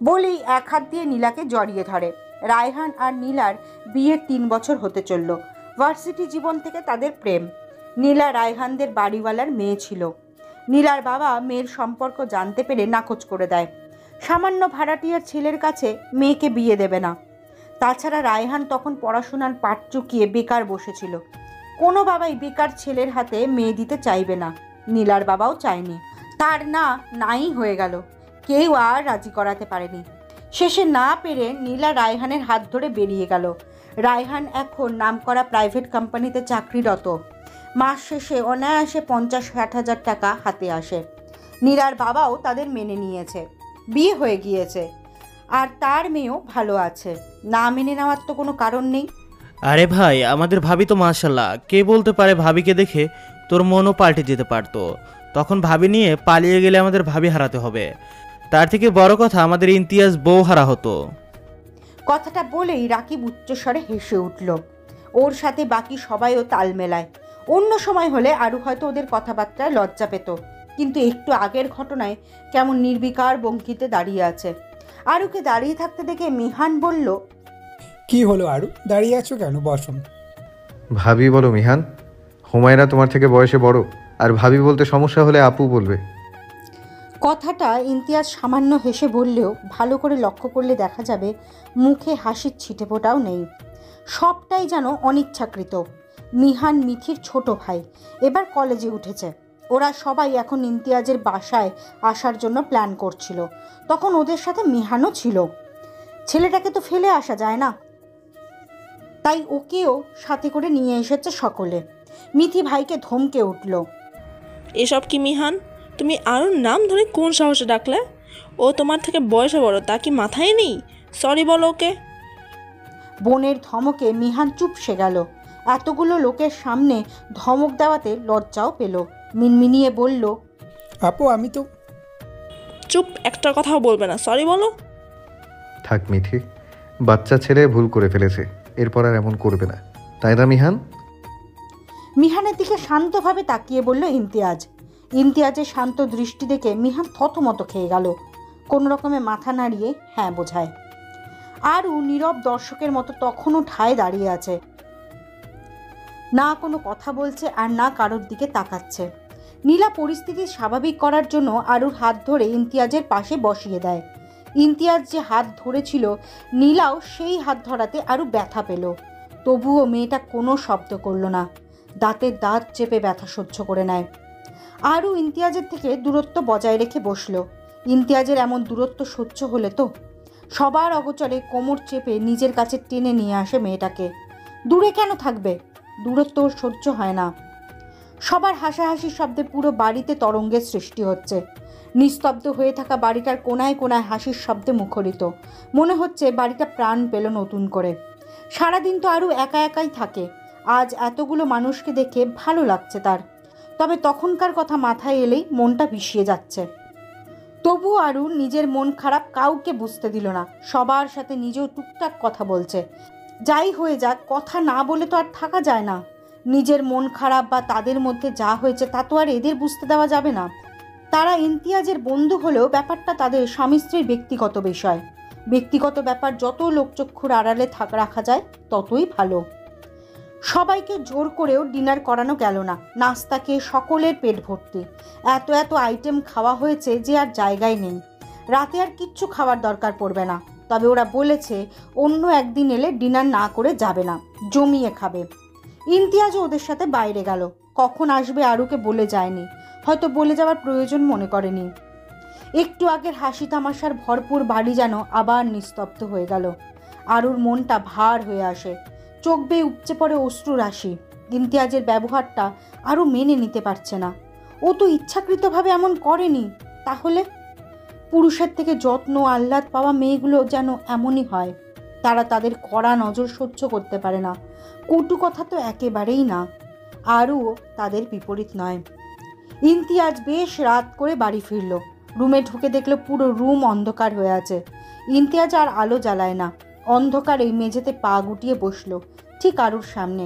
বলেই এক হাত দিয়ে নীলাকে জড়িয়ে ধরে। রায়হান আর নীলার বিয়ের 3 বছর হতে চলল। ভার্সিটি জীবন থেকে তাদের প্রেম। নীলা রায়হানদের বাড়িওয়ালার মেয়ে ছিল। নীলার বাবা মেয়ের সম্পর্ক জানতে পেরে নাকচ করে দেয়। সামান্য ভাড়াটিয়ার ছেলের কাছে মেয়েকে বিয়ে দেবে না। তাছাড়া রায়হান তখন পড়াশোনার পাট চুকিয়ে বেকার বসেছিল। কোনো বাবাই বেকার ছেলের হাতে মেয়ে দিতে চাইবে না। নীলার বাবাও চায়নি। তার নাই হয়ে গেল। কেউ আর রাজি করাতে পারেনি। শেষে না পেরে নীলা রায়হানের হাত ধরে বেরিয়ে গেল। রায়হান এখন নামকরা প্রাইভেট কোম্পানিতে চাকরিরত। মাস শেষে অনায়াসে 50-60 হাজার টাকা হাতে আসে। নীলার বাবাও তাদের মেনে নিয়েছে। বিয়ে হয়ে গিয়েছে। আর তার মেয়েও ভালো আছে। না মেনে নেওয়ার তো কোনো কারণ নেই। আরে ভাই, আমাদের ভাবি তো মাশাল্লাহ। কে বলতে পারে ভাবিকে দেখে তোর মনও পাল্টে যেতে পারতো। তখন ভাবি নিয়ে পালিয়ে গেলে আমাদের ভাবি হারাতে হবে। তার থেকে বড় কথা, আমাদের ইমতিয়াজ বউ হারা হতো। কথাটা বলেই রাকিব উচ্চস্বরে হেসে উঠল। ওর সাথে বাকি সবাইও তাল মেলায়। অন্য সময় হলে আরু হয়তো ওদের কথাবার্তায় লজ্জা পেত, কিন্তু একটু আগের ঘটনায় কেমন নির্বিকার ভঙ্গিতে দাঁড়িয়ে আছে। আরুকে দাঁড়িয়ে থাকতে দেখে মিহান বলল, কি হলো আরু, দাঁড়িয়ে আছো কেন? বসো। ভাবি বলো মিহান। হুমায়রা তোমার থেকে বয়সে বড়, আর ভাবি বলতে সমস্যা হলে আপু বলবে। কথাটা ইমতিয়াজ সামান্য হেসে বললেও ভালো করে লক্ষ্য করলে দেখা যাবে মুখে হাসির ছিটেফোঁটাও নেই। সবটাই যেন অনিচ্ছাকৃত। মিহান মিথির ছোট ভাই, এবার কলেজে উঠেছে। ওরা সবাই এখন ইমতিয়াজের বাসায় আসার জন্য প্ল্যান করছিল। তখন ওদের সাথে মিহানও ছিল। ছেলেটাকে তো ফেলে আসা যায় না, তাই ওকেও সাথে করে নিয়ে এসেছে সকলে। মিথি ভাইকে ধমকে উঠল, এসব কি মিহান? তুমি আরুর নাম ধরে কোন সাহসে ডাকলে? ও তোমার থেকে বয়সে বড়, তা কি মাথায় নেই? সরি বলো ওকে। বোনের ধমকে মিহান চুপসে গেল। এতগুলো লোকের সামনে ধমক দেওয়াতে লজ্জাও পেল। মিনমিনিয়ে বলল, আপু আমি তো। চুপ, একটা কথাও বলবে না, সরি বলো। থাক মিথি, বাচ্চা ছেলে ভুল করে ফেলেছে, এরপর আর এমন করবে না, তাই না মিহান? মিহানের দিকে শান্তভাবে তাকিয়ে বলল ইমতিয়াজ। ইমতিয়াজের শান্ত দৃষ্টি দেখে মিহান থতমত খেয়ে গেল। কোনো রকমে মাথা নাড়িয়ে হ্যাঁ বোঝায়। আরও নীরব দর্শকের মতো তখনও ঠায় দাঁড়িয়ে আছে। না কোনো কথা বলছে আর না কারোর দিকে তাকাচ্ছে। নীলা পরিস্থিতি স্বাভাবিক করার জন্য আরুর হাত ধরে ইমতিয়াজের পাশে বসিয়ে দেয়। ইমতিয়াজ যে হাত ধরেছিল, নীলাও সেই হাত ধরাতে আরও ব্যথা পেল। তবুও মেয়েটা কোনো শব্দ করল না। দাঁতের দাঁত চেপে ব্যথা সহ্য করে নেয়। আরও ইমতিয়াজের থেকে দূরত্ব বজায় রেখে বসল। ইমতিয়াজের এমন দূরত্ব সহ্য হলে তো সবার অগোচরে কোমর চেপে নিজের কাছে টেনে নিয়ে আসে মেয়েটাকে। দূরে কেন থাকবে? দূরত্ব ওর সহ্য হয় না। সবার হাসাহাসির শব্দে পুরো বাড়িতে তরঙ্গের সৃষ্টি হচ্ছে। নিস্তব্ধ হয়ে থাকা বাড়িটার কোনায় কোনায় হাসির শব্দে মুখরিত। মনে হচ্ছে বাড়িটা প্রাণ পেল নতুন করে। সারাদিন তো আরও একা একাই থাকে। আজ এতগুলো মানুষকে দেখে ভালো লাগছে তার। তবে তখনকার কথা মাথায় এলেই মনটা বিষিয়ে যাচ্ছে। তবু আরু নিজের মন খারাপ কাউকে বুঝতে দিল না। সবার সাথে নিজেও টুকটাক কথা বলছে। যাই হয়ে যাক, কথা না বলে তো আর থাকা যায় না। নিজের মন খারাপ বা তাদের মধ্যে যা হয়েছে তা তো আর এদের বুঝতে দেওয়া যাবে না। তারা ইমতিয়াজের বন্ধু হলেও ব্যাপারটা তাদের স্বামী স্ত্রীর ব্যক্তিগত বিষয়। ব্যক্তিগত ব্যাপার যত লোকচক্ষুর আড়ালে রাখা যায় ততই ভালো। সবাইকে জোর করেও ডিনার করানো গেল না। নাস্তা খেয়ে সকলের পেট ভর্তি। এত এত আইটেম খাওয়া হয়েছে যে আর জায়গায় নেই। রাতে আর কিচ্ছু খাওয়ার দরকার পড়বে না। তবে ওরা বলেছে অন্য একদিন এলে ডিনার না করে যাবে না, জমিয়ে খাবে। ইমতিয়াজও ওদের সাথে বাইরে গেল। কখন আসবে আরুকে বলে যায়নি, হয়তো বলে যাওয়ার প্রয়োজন মনে করেনি। একটু আগের হাসি তামাশার ভরপুর বাড়ি যেন আবার নিস্তব্ধ হয়ে গেল। আরুর মনটা ভার হয়ে আসে। চোখ বেয়ে উপচে পড়ে অশ্রু রাশি। ইমতিয়াজের ব্যবহারটা আরও মেনে নিতে পারছে না। ও তো ইচ্ছাকৃতভাবে এমন করেনি। তাহলে পুরুষের থেকে যত্ন আহ্লাদ পাওয়া মেয়েগুলো যেন এমনই হয়। তারা তাদের কড়া নজর সহ্য করতে পারে না। কটু কথা তো একেবারেই না। আরও তাদের বিপরীত নয়। ইমতিয়াজ বেশ রাত করে বাড়ি ফিরল। রুমে ঢুকে দেখলো পুরো রুম অন্ধকার হয়ে আছে। ইমতিয়াজ আর আলো জ্বালায় না। অন্ধকারে মেঝেতে পা গুটিয়ে বসলো, ঠিক আরুর সামনে।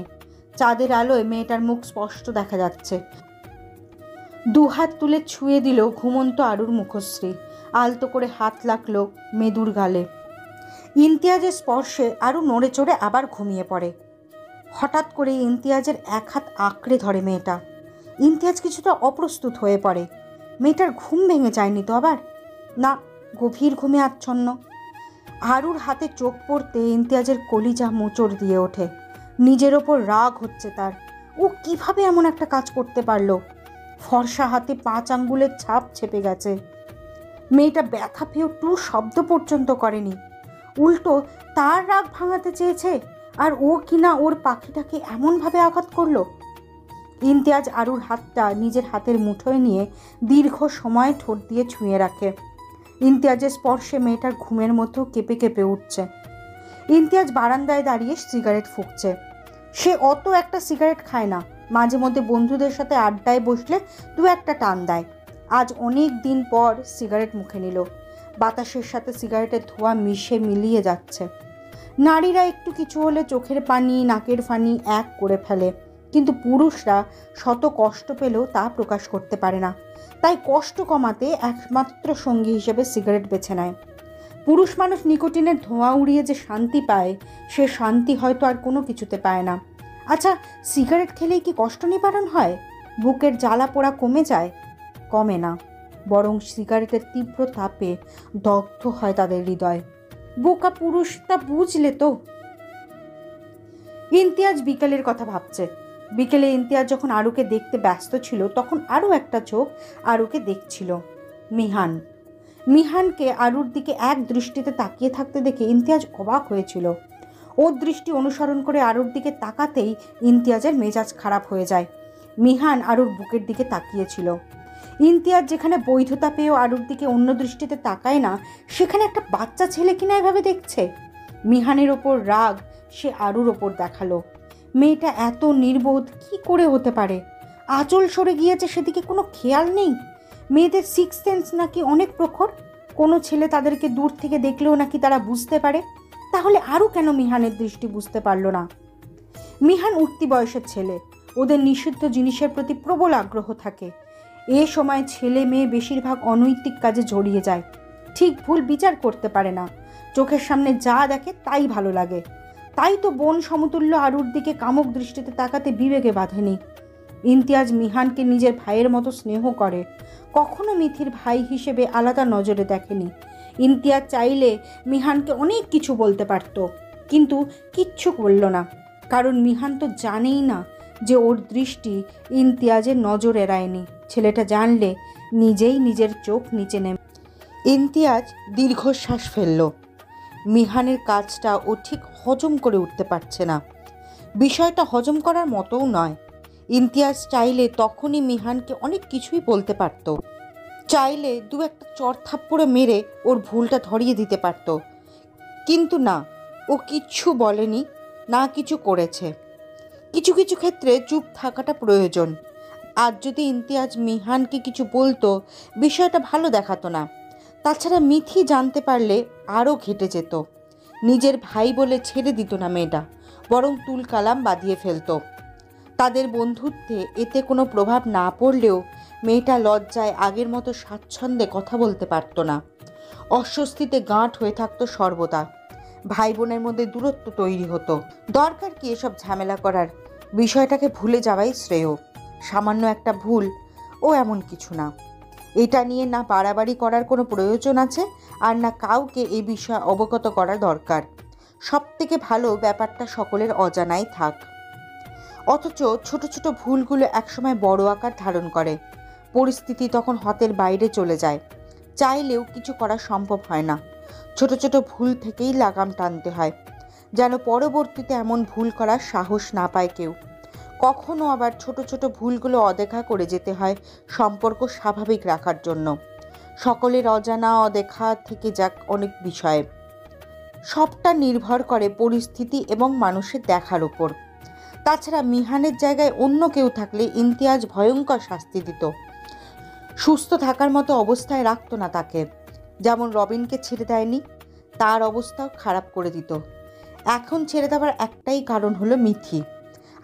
চাঁদের আলোয় মেয়েটার মুখ স্পষ্ট দেখা যাচ্ছে। দুহাত তুলে ছুঁয়ে দিল ঘুমন্ত আরুর মুখশ্রী। আলতো করে হাত লাগলো মেদুর গালে। ইমতিয়াজের স্পর্শে আরু নড়ে চড়ে আবার ঘুমিয়ে পড়ে। হঠাৎ করে ইমতিয়াজের এক হাত আঁকড়ে ধরে মেয়েটা। ইমতিয়াজ কিছুটা অপ্রস্তুত হয়ে পড়ে। মেয়েটার ঘুম ভেঙে যায়নি তো আবার? না, গভীর ঘুমে আচ্ছন্ন। আরুর হাতে চোখ পড়তে ইমতিয়াজের কলিজা মোচড় দিয়ে ওঠে। নিজের ওপর রাগ হচ্ছে তার। ও কিভাবে এমন একটা কাজ করতে পারলো? ফর্সা হাতে 5 আঙ্গুলের ছাপ ছেপে গেছে। মেয়েটা ব্যথা পেয়েও টু শব্দ পর্যন্ত করেনি। উল্টো তার রাগ ভাঙাতে চেয়েছে, আর ও কিনা ওর পাখিটাকে এমনভাবে আঘাত করলো। ইমতিয়াজ আরুর হাতটা নিজের হাতের মুঠোয় নিয়ে দীর্ঘ সময় ঠোঁট দিয়ে ছুঁয়ে রাখে। ইমতিয়াজের স্পর্শে মেয়েটার ঘুমের মতো কেঁপে কেঁপে উঠছে। ইমতিয়াজ বারান্দায় দাঁড়িয়ে সিগারেট ফুঁকছে। সে অত একটা সিগারেট খায় না, মাঝে মধ্যে বন্ধুদের সাথে আড্ডায় বসলে 2-1টা টান দেয়। আজ অনেক দিন পর সিগারেট মুখে নিল। বাতাসের সাথে সিগারেটের ধোঁয়া মিলিয়ে যাচ্ছে। নারীরা একটু কিছু হলে চোখের পানি, নাকের ফানি এক করে ফেলে, কিন্তু পুরুষরা শত কষ্ট পেলেও তা প্রকাশ করতে পারে না। তাই কষ্ট কমাতে একমাত্র সঙ্গী হিসেবে সিগারেট বেছে নেয়। পুরুষ মানুষ নিকোটিনের ধোঁয়া উড়িয়ে যে শান্তি পায়, সে শান্তি হয়তো আর কোনো কিছুতে পায় না। আচ্ছা, সিগারেট খেলেই কি কষ্ট নিবারণ হয়? বুকের জ্বালা পোড়া কমে যায়? কমে না, বরং সিগারেটের তীব্র তাপে দগ্ধ হয় তাদের হৃদয়। বোকা পুরুষ তা বুঝলে তো? ইমতিয়াজ বিকেলের কথা ভাবছে। বিকেলে ইমতিয়াজ যখন আরুকে দেখতে ব্যস্ত ছিল, তখন আরও একটা চোখ আরুকে দেখছিল, মিহান। মিহানকে আরুর দিকে এক দৃষ্টিতে তাকিয়ে থাকতে দেখে ইমতিয়াজ অবাক হয়েছিল। ওর দৃষ্টি অনুসরণ করে আরুর দিকে তাকাতেই ইমতিয়াজের মেজাজ খারাপ হয়ে যায়। মিহান আরুর বুকের দিকে তাকিয়েছিল। ইমতিয়াজ যেখানে বৈধতা পেয়েও আরুর দিকে অন্য দৃষ্টিতে তাকায় না, সেখানে একটা বাচ্চা ছেলে কিনা এভাবে দেখছে। মিহানের ওপর রাগ সে আরুর ওপর দেখালো। মেয়েটা এত নির্বোধ কি করে হতে পারে? আঁচল সরে গিয়েছে, সেদিকে কোনো খেয়াল নেই। মেয়েদের 6th সেন্স নাকি অনেক প্রখর। কোনো ছেলে তাদেরকে দূর থেকে দেখলেও নাকি তারা বুঝতে পারে। তাহলে আরও কেন মিহানের দৃষ্টি বুঝতে পারল না? মিহান উঠতি বয়সের ছেলে, ওদের নিষিদ্ধ জিনিসের প্রতি প্রবল আগ্রহ থাকে। এ সময় ছেলে মেয়ে বেশিরভাগ অনৈতিক কাজে জড়িয়ে যায়। ঠিক ভুল বিচার করতে পারে না। চোখের সামনে যা দেখে তাই ভালো লাগে। তাই তো বোন সমতুল্য আরুর দিকে কামুক দৃষ্টিতে তাকাতে বিবেকে বাঁধেনি। ইমতিয়াজ মিহানকে নিজের ভাইয়ের মতো স্নেহ করে, কখনো মিথির ভাই হিসেবে আলাদা নজরে দেখেনি। ইমতিয়াজ চাইলে মিহানকে অনেক কিছু বলতে পারত, কিন্তু কিচ্ছু বলল না, কারণ মিহান তো জানেই না যে ওর দৃষ্টি ইমতিয়াজের নজর এড়ায়নি। ছেলেটা জানলে নিজেই নিজের চোখ নিচে নেমে। ইমতিয়াজ দীর্ঘশ্বাস ফেলল। মিহানের কাজটা ও ঠিক হজম করে উঠতে পারছে না। বিষয়টা হজম করার মতোও নয়। ইমতিয়াজ চাইলে তখনই মিহানকে অনেক কিছুই বলতে পারত। চাইলে 2-একটা চড় থাপ্পড়ে মেরে ওর ভুলটা ধরিয়ে দিতে পারত, কিন্তু না, ও কিচ্ছু বলেনি, না কিছু করেছে। কিছু কিছু ক্ষেত্রে চুপ থাকাটা প্রয়োজন। আজ যদি ইমতিয়াজ মিহানকে কিছু বলতো, বিষয়টা ভালো দেখাতো না। তাছাড়া মিথি জানতে পারলে আরও ঘেটে যেত। নিজের ভাই বলে ছেড়ে দিত না মেয়েটা, বরং তুলকালাম বাঁধিয়ে ফেলতো। তাদের বন্ধুত্বে এতে কোনো প্রভাব না পড়লেও মেয়েটা লজ্জায় আগের মতো স্বাচ্ছন্দ্যে কথা বলতে পারতো না। অস্বস্তিতে গাঁট হয়ে থাকতো সর্বদা। ভাই বোনের মধ্যে দূরত্ব তৈরি হতো। দরকার কি এসব ঝামেলা করার? বিষয়টাকে ভুলে যাওয়াই শ্রেয়। সামান্য একটা ভুল, ও এমন কিছু না। এটা নিয়ে না বাড়াবাড়ি করার কোনো প্রয়োজন আছে, আর না কাউকে এই বিষয়ে অবগত করা দরকার। সবথেকে ভালো ব্যাপারটা সকলের অজানাই থাক। অথচ ছোট ছোট ভুলগুলো একসময় বড় আকার ধারণ করে। পরিস্থিতি তখন হাতের বাইরে চলে যায়। চাইলেও কিছু করা সম্ভব হয় না। ছোট ছোট ভুল থেকেই লাগাম টানতে হয়, যেন পরবর্তীতে এমন ভুল করার সাহস না পায় কেউ। কখনো আবার ছোট ছোট ভুলগুলো অদেখা করে যেতে হয় সম্পর্ক স্বাভাবিক রাখার জন্য। সকলের অজানা অদেখা থেকে যাক অনেক বিষয়ে। সবটা নির্ভর করে পরিস্থিতি এবং মানুষের দেখার উপর। তাছাড়া মিহানের জায়গায় অন্য কেউ থাকলে ইমতিয়াজ ভয়ঙ্কর শাস্তি দিত। সুস্থ থাকার মতো অবস্থায় রাখতো না তাকে। যেমন রবিনকে ছেড়ে দেয়নি, তার অবস্থাও খারাপ করে দিত। এখন ছেড়ে দেওয়ার একটাই কারণ হলো মিথি।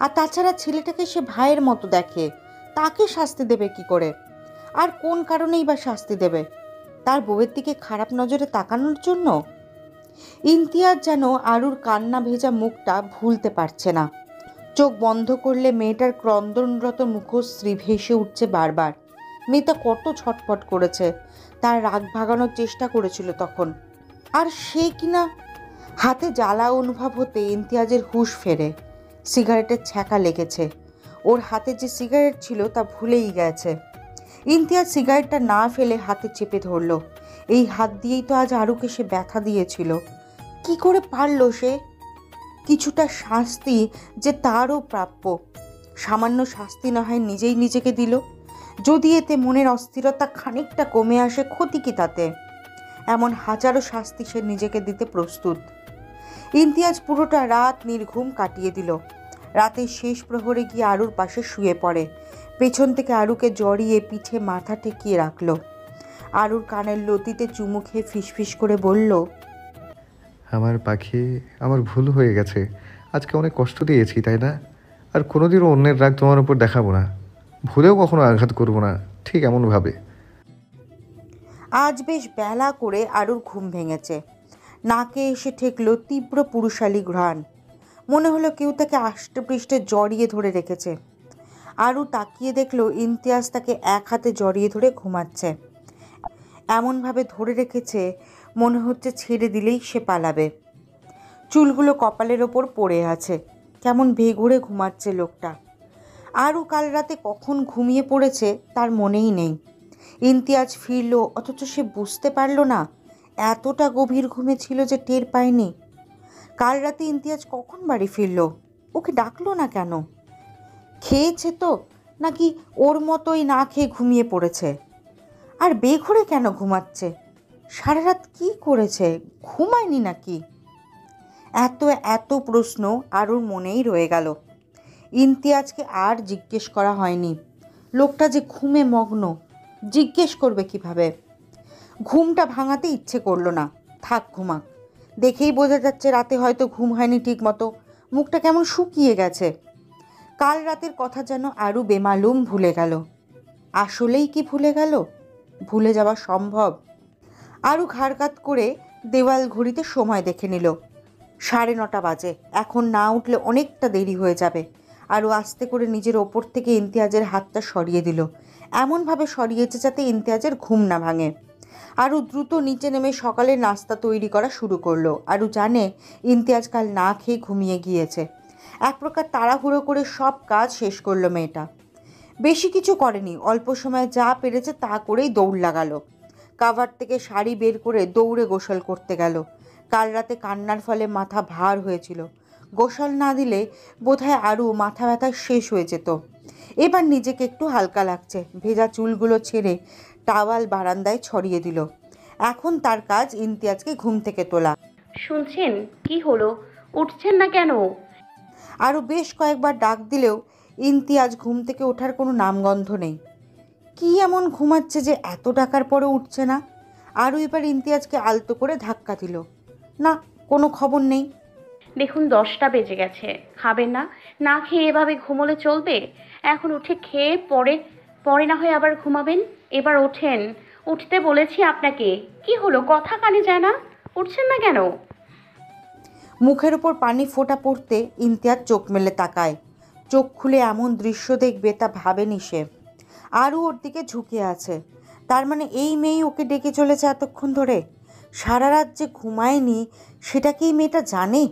আর তাছাড়া ছেলেটাকে সে ভাইয়ের মতো দেখে, তাকে শাস্তি দেবে কি করে? আর কোন কারণেই বা শাস্তি দেবে? তার বউয়ের দিকে খারাপ নজরে তাকানোর জন্য? ইমতিয়াজ যেন আরুর কান্না ভেজা মুখটা ভুলতে পারছে না। চোখ বন্ধ করলে মেয়েটার ক্রন্দনরত মুখশ্রী ভেসে উঠছে বারবার। মেয়েটা কত ছটফট করেছে, তার রাগ ভাগানোর চেষ্টা করেছিল তখন। আর সে কিনা হাতে জ্বালা অনুভব হতে ইমতিয়াজের হুঁশ ফেরে। সিগারেটের ছ্যাঁকা লেগেছে। ওর হাতে যে সিগারেট ছিল তা ভুলেই গেছে। ইমতিয়াজ সিগারেটটা না ফেলে হাতে চেপে ধরল। এই হাত দিয়েই তো আজ আরুকে সে ব্যথা দিয়েছিল। কি করে পারলো সে? কিছুটা শাস্তি যে তারও প্রাপ্য। সামান্য শাস্তি না হয় নিজেই নিজেকে দিল। যদি এতে মনের অস্থিরতা খানিকটা কমে আসে, ক্ষতি কি তাতে? এমন হাজারো শাস্তি সে নিজেকে দিতে প্রস্তুত। ইমতিয়াজ পুরোটা রাত নির্ঘুম কাটিয়ে দিল। রাতের শেষ প্রহরে গিয়ে আরুর পাশে শুয়ে পড়ে। পেছন থেকে আরুকে জড়িয়ে পিঠে মাথা ঠেকিয়ে রাখল। আরুর কানের লতিতে চুমু খেয়ে ফিসফিস করে বলল, আমার পাখি, আমার ভুল হয়ে গেছে। আজকে অনেক কষ্ট দিয়েছি, তাই না? আর কোনোদিনও অন্যের রাগ তোমার উপর দেখাবো না, ভুলেও কখনো আঘাত করবো না, ঠিক এমনভাবে। আজ বেশ বেলা করে আরুর ঘুম ভেঙেছে। নাকে এসে ঠেকল তীব্র পুরুষালী ঘ্রাণ। মনে হলো কেউ তাকে আষ্টেপৃষ্ঠে জড়িয়ে ধরে রেখেছে। আরু তাকিয়ে দেখল ইমতিয়াজ তাকে এক হাতে জড়িয়ে ধরে ঘুমাচ্ছে। এমনভাবে ধরে রেখেছে মনে হচ্ছে ছেড়ে দিলেই সে পালাবে। চুলগুলো কপালের ওপর পড়ে আছে। কেমন বেঘুরে ঘুমাচ্ছে লোকটা। আরু কাল রাতে কখন ঘুমিয়ে পড়েছে তার মনেই নেই। ইমতিয়াজ ফিরল, অথচ সে বুঝতে পারল না এতটা গভীর ঘুমে ছিল যে টের পায়নি। কাল রাতে ইমতিয়াজ কখন বাড়ি ফিরল? ওকে ডাকলো না কেন? খেয়েছে তো, নাকি ওর মতোই না খেয়ে ঘুমিয়ে পড়েছে? আর বেঘুরে কেন ঘুমাচ্ছে? সারা রাত কী করেছে? ঘুমায়নি নাকি? এত এত প্রশ্ন আরুর মনেই রয়ে গেল। ইমতিয়াজকে আর জিজ্ঞেস করা হয়নি। লোকটা যে ঘুমে মগ্ন, জিজ্ঞেস করবে কিভাবে? ঘুমটা ভাঙাতে ইচ্ছে করলো না। থাক, ঘুমাক। দেখেই বোঝা যাচ্ছে রাতে হয়তো ঘুম হয়নি ঠিক মতো। মুখটা কেমন শুকিয়ে গেছে। কাল রাতের কথা যেন আরু বেমালুম ভুলে গেল। আসলেই কি ভুলে গেল? ভুলে যাওয়া সম্ভব? আরু ঘাড়কাত করে দেওয়াল ঘড়িতে সময় দেখে নিল। 9:30 বাজে। এখন না উঠলে অনেকটা দেরি হয়ে যাবে। আরু আস্তে করে নিজের ওপর থেকে ইমতিয়াজের হাতটা সরিয়ে দিল। এমনভাবে সরিয়েছে যাতে ইমতিয়াজের ঘুম না ভাঙে। আরু দ্রুত নিচে নেমে সকালের নাস্তা তৈরি করা শুরু করলো। আরু জানে ইমতিয়াজ কাল না খেয়ে ঘুমিয়ে গিয়েছে। এক প্রকার তাড়াহুড়ো করে সব কাজ শেষ করলো মেয়েটা। বেশি কিছু করেনি, অল্প সময় যা পেরেছে তা করেই দৌড় লাগালো। কাভার থেকে শাড়ি বের করে দৌড়ে গোসল করতে গেল। কাল রাতে কান্নার ফলে মাথা ভার হয়েছিল। গোসল না দিলে বোধহয় আরু মাথা ব্যথা শেষ হয়ে যেত। এবার নিজেকে একটু হালকা লাগছে। ভেজা চুলগুলো ছেড়ে টাওয়াল বারান্দায় ছড়িয়ে দিল। এখন তার কাজ ইমতিয়াজকে ঘুম থেকে তোলা। শুনছেন? কি হলো, উঠছেন না কেন? আরও বেশ কয়েকবার ডাক দিলেও ইমতিয়াজ ঘুম থেকে ওঠার কোনো নামগন্ধ নেই। কি এমন ঘুমাচ্ছে যে এত ডাকার পরে উঠছে না? আরও এবার ইমতিয়াজকে আলতো করে ধাক্কা দিল। না, কোনো খবর নেই। দেখুন 10টা বেজে গেছে, খাবেন না? না খেয়ে এভাবে ঘুমোলে চলবে? এখন উঠে খেয়ে পরে পরে না হয় আবার ঘুমাবেন। এবার ওঠেন, উঠতে বলেছি আপনাকে। কি হলো, কথা কানে যায় না? উঠছেন না কেন? মুখের ওপর পানি ফোঁটা পড়তে ইমতিয়াজ চোখ মেলে তাকায়। চোখ খুলে এমন দৃশ্য দেখবে তা ভাবেনি সে। আরও ওর দিকে ঝুঁকে আছে। তার মানে এই মেয়েই ওকে ডেকে চলেছে এতক্ষণ ধরে। সারা রাত যে ঘুমায়নি সেটা কি এই মেয়েটা জানে?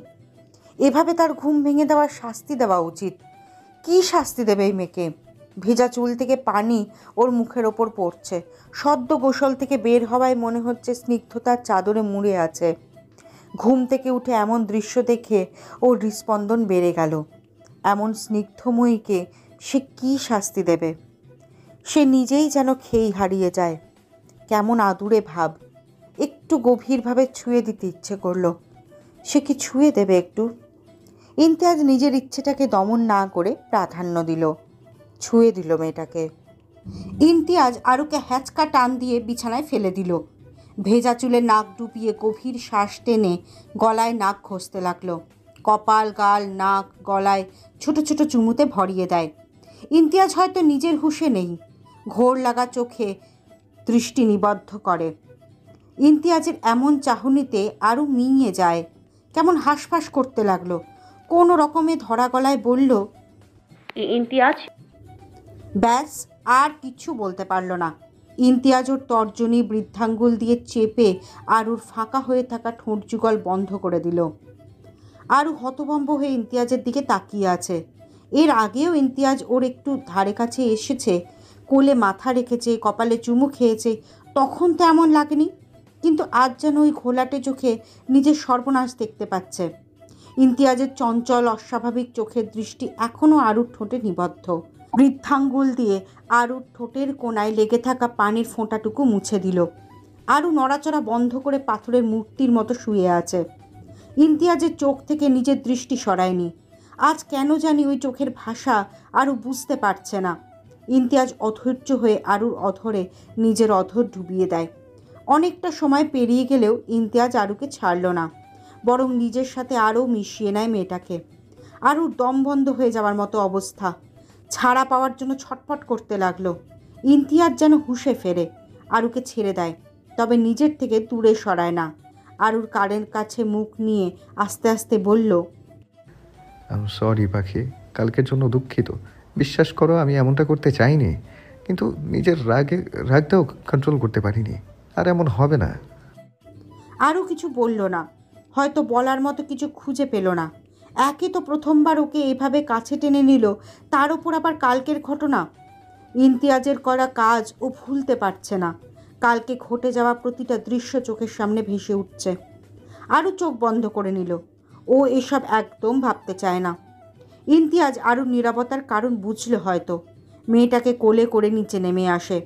এভাবে তার ঘুম ভেঙে দেওয়ার শাস্তি দেওয়া উচিত। কি শাস্তি দেবে এই মেয়েকে? ভেজা চুল থেকে পানি ওর মুখের ওপর পড়ছে। সদ্য গোসল থেকে বের হওয়ায় মনে হচ্ছে স্নিগ্ধতার চাদরে মুড়ে আছে। ঘুম থেকে উঠে এমন দৃশ্য দেখে ওর হৃস্পন্দন বেড়ে গেল। এমন স্নিগ্ধময়ীকে সে কি শাস্তি দেবে? সে নিজেই যেন খেই হারিয়ে যায়। কেমন আদুরে ভাব। একটু গভীরভাবে ছুঁয়ে দিতে ইচ্ছে করলো। সে কি ছুঁয়ে দেবে একটু? ইমতিয়াজ নিজের ইচ্ছেটাকে দমন না করে প্রাধান্য দিল। ছুঁয়ে দিল মেয়েটাকে। ইমতিয়াজ আরুকে হ্যাচকা টান দিয়ে বিছানায় ফেলে দিল। ভেজা চুলে নাক ডুবিয়ে গভীর শ্বাস টেনে গলায় নাক ঘষতে লাগলো। কপাল, গাল, নাক, গলায় ছোট ছোট চুমুতে ভরিয়ে দেয়। ইমতিয়াজ হয়তো নিজের হুঁশে নেই। ঘোর লাগা চোখে দৃষ্টি নিবদ্ধ করে। ইমতিয়াজের এমন চাহনিতে আরও মিইয়ে যায়, কেমন হাঁসফাঁস করতে লাগলো। কোনো রকমে ধরা গলায় বলল, ইমতিয়াজ। ব্যাস আর কিছু বলতে পারল না। ইমতিয়াজ ওর তর্জনী বৃদ্ধাঙ্গুল দিয়ে চেপে আরুর ফাঁকা হয়ে থাকা ঠোঁট যুগল বন্ধ করে দিল। আরু হতভম্ব হয়ে ইমতিয়াজের দিকে তাকিয়ে আছে। এর আগেও ইমতিয়াজ ওর একটু ধারে কাছে এসেছে, কোলে মাথা রেখেছে, কপালে চুমু খেয়েছে, তখন তো এমন লাগেনি। কিন্তু আজ যেন ওই ঘোলাটে চোখে নিজের সর্বনাশ দেখতে পাচ্ছে। ইমতিয়াজের চঞ্চল অস্বাভাবিক চোখের দৃষ্টি এখনও আরুর ঠোঁটে নিবদ্ধ। বৃদ্ধাঙ্গুল দিয়ে আরুর ঠোঁটের কোণায় লেগে থাকা পানির ফোঁটাটুকু মুছে দিল। আরু নড়াচড়া বন্ধ করে পাথরের মূর্তির মতো শুয়ে আছে। ইমতিয়াজের চোখ থেকে নিজের দৃষ্টি সরায়নি। আজ কেন জানি ওই চোখের ভাষা আরু বুঝতে পারছে না। ইমতিয়াজ অধৈর্য হয়ে আরুর অধরে নিজের অধর ডুবিয়ে দেয়। অনেকটা সময় পেরিয়ে গেলেও ইমতিয়াজ আরুকে ছাড়ল না, বরং নিজের সাথে আরও মিশিয়ে নেয় মেয়েটাকে। আরুর দম বন্ধ হয়ে যাওয়ার মতো অবস্থা। ছাড়া পাওয়ার জন্য ছটফট করতে লাগলো। ইমতিয়াজ যেন হুঁশে ফেরে, আরুকে ছেড়ে দেয়, তবে নিজের থেকে দূরে সরায় না। আরুর কানের কাছে মুখ নিয়ে আস্তে আস্তে বলল, আম সরি পাখি, কালকের জন্য দুঃখিত। বিশ্বাস করো আমি এমনটা করতে চাইনি, কিন্তু নিজের রাগটাও কন্ট্রোল করতে পারিনি। আর এমন হবে না। আরও কিছু বলল না, হয়তো বলার মতো কিছু খুঁজে পেল না। একে তো প্রথমবার ওকে এভাবে কাছে টেনে নিল, তার ওপর আবার কালকের ঘটনা। ইমতিয়াজের করা কাজ ও ভুলতে পারছে না। কালকে ঘটে যাওয়া প্রতিটা দৃশ্য চোখের সামনে ভেসে উঠছে। আরও চোখ বন্ধ করে নিল। ও এসব একদম ভাবতে চায় না। ইমতিয়াজ আরও নীরবতার কারণ বুঝল হয়তো। মেয়েটাকে কোলে করে নিচে নেমে আসে,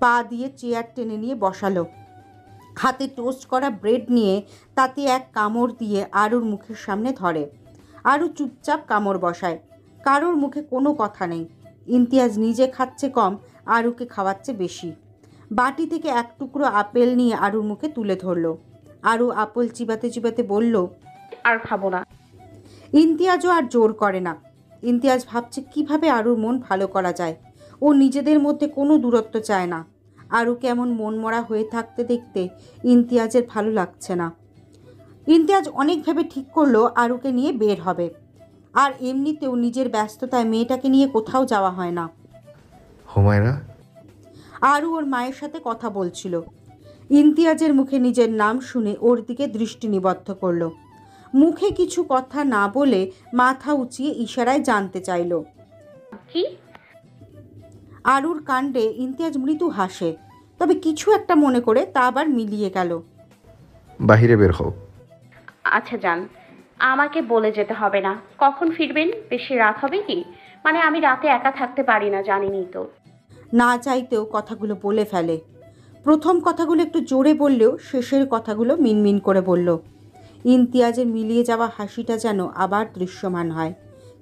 পা দিয়ে চেয়ার টেনে নিয়ে বসালো। হাতে টোস্ট করা ব্রেড নিয়ে তাতে এক কামড় দিয়ে আরুর মুখের সামনে ধরে। আরু চুপচাপ কামড় বসায়। কারোর মুখে কোনো কথা নেই। ইমতিয়াজ নিজে খাচ্ছে কম, আরুকে খাওয়াচ্ছে বেশি। বাটি থেকে এক টুকরো আপেল নিয়ে আরুর মুখে তুলে ধরল। আরু আপেল চিবাতে চিবাতে বলল, আর খাবো না। ইমতিয়াজও আর জোর করে না। ইমতিয়াজ ভাবছে কিভাবে আরুর মন ভালো করা যায়। ও নিজেদের মধ্যে কোনো দূরত্ব চায় না। আরুকে এমন মনমরা হয়ে থাকতে দেখতে ইমতিয়াজের ভালো লাগছে না। ইমতিয়াজ অনেক ভেবে ঠিক করলো আরুকে নিয়ে বের হবে। আর এমনিতেও নিজের ব্যস্ততায় মেয়েটাকে নিয়ে কোথাও যাওয়া হয় না। হুমায়রা, আরু ওর মায়ের সাথে কথা বলছিল। ইমতিয়াজের মুখে নিজের নাম শুনে ওর দিকে দৃষ্টি নিবদ্ধ করলো। মুখে কিছু কথা না বলে মাথা উঁচিয়ে ইশারায় জানতে চাইল। কি? আরুর কাণ্ডে ইমতিয়াজ মৃদু হাসে, তবে কিছু একটা মনে করে তা আবার মিলিয়ে গেল। বাহিরে বের হও। আচ্ছা যান, আমাকে বলে যেতে হবে না। কখন ফিরবেন? বেশি রাত হবে কি? মানে আমি রাতে একা থাকতে পারি না, জানিনি তো। না চাইতেও কথাগুলো বলে ফেলে। প্রথম কথাগুলো একটু জোরে বললেও শেষের কথাগুলো মিনমিন করে বলল। ইমতিয়াজের মিলিয়ে যাওয়া হাসিটা যেন আবার দৃশ্যমান হয়।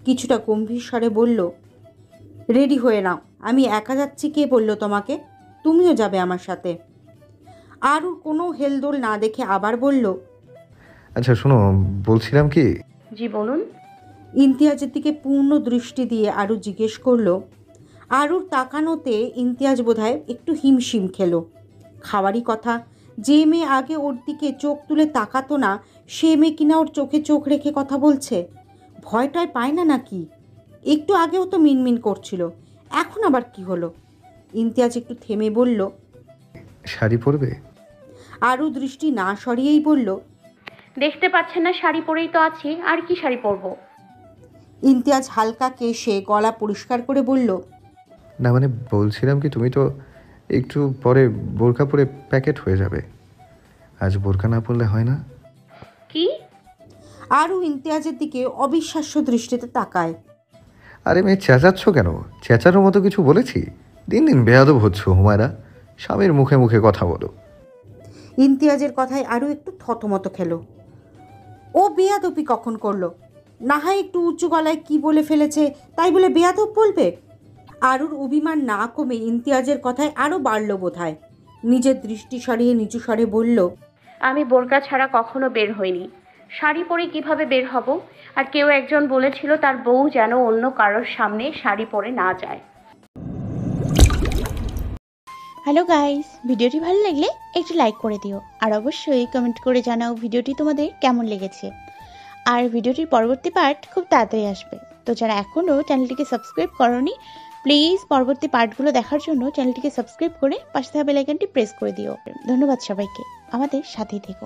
কিছুটা গম্ভীর স্বরে বলল, রেডি হয়ে নাও, আমি একা যাচ্ছি। কে বলল তোমাকে? তুমিও যাবে আমার সাথে। আরও কোনো হেলদোল না দেখে আবার বলল, আচ্ছা শোনো, বলছিলাম কি, জি বলুন। ইমতিয়াজের দিকে পূর্ণ দৃষ্টি দিয়ে আরও জিজ্ঞেস করলো। আরুর তাকানোতে ইমতিয়াজ বোধহয় একটু হিমশিম খেলো। খাওয়ারই কথা, যে মেয়ে আগে ওর দিকে চোখ তুলে তাকাতো না, সে মেয়ে কিনা ওর চোখে চোখ রেখে কথা বলছে। ভয়টায় পায় না নাকি? একটু আগেও তো মিনমিন করছিল, এখন আবার কি হলো? ইমতিয়াজ একটু থেমে বলল, শাড়ি পরবে? আরু দৃষ্টি না সরিয়েই বলল, দেখতে পাচ্ছেন না শাড়ি পরেই তো আছি, আর কি শাড়ি পরবো? ইমতিয়াজ হালকা কেশে গলা পরিষ্কার করে বলল, না মানে বলছিলাম কি, তুমি তো একটু পরে বোরকা পরে প্যাকেট হয়ে যাবে। আজ বোরকা না পরলে হয় না? কি? আরু ইমতিয়াজের দিকে অবিশ্বাস্য দৃষ্টিতে তাকায়। আরে মেয়ে, চেঁচাচ্ছ কেন? চেঁচানোর মতো কিছু বলেছি? দিন দিন বেয়াদব হচ্ছ হুমায়রা। স্বামীর মুখে মুখে কথা বলো। ইমতিয়াজের কথায় আরও একটু থতমত খেলো। ও বেয়াদবি কখন করলো? না হয় একটু উঁচু গলায় কি বলে ফেলেছে তাই বলে বেয়াদব বলবে? আরুর অভিমান না কমে ইমতিয়াজের কথায় আরও বাড়ল বোধহয়। নিজের দৃষ্টি সরিয়ে নিচু স্বরে বলল, আমি বোরকা ছাড়া কখনো বের হইনি। শাড়ি পরে কিভাবে বের হব? আর কেউ একজন বলেছিল তার বউ যেন অন্য কারোর সামনে শাড়ি পরে না যায়। হ্যালো গাইস, ভিডিওটি ভালো লাগলে একটু লাইক করে দিও আর অবশ্যই কমেন্ট করে জানাও ভিডিওটি তোমাদের কেমন লেগেছে। আর ভিডিওটির পরবর্তী পার্ট খুব তাড়াতাড়ি আসবে, তো যারা এখনও চ্যানেলটিকে সাবস্ক্রাইব করোনি প্লিজ পরবর্তী পার্টগুলো দেখার জন্য চ্যানেলটিকে সাবস্ক্রাইব করে পাশে থাকা বেল আইকনটি প্রেস করে দিও। ধন্যবাদ সবাইকে, আমাদের সাথেই থেকো।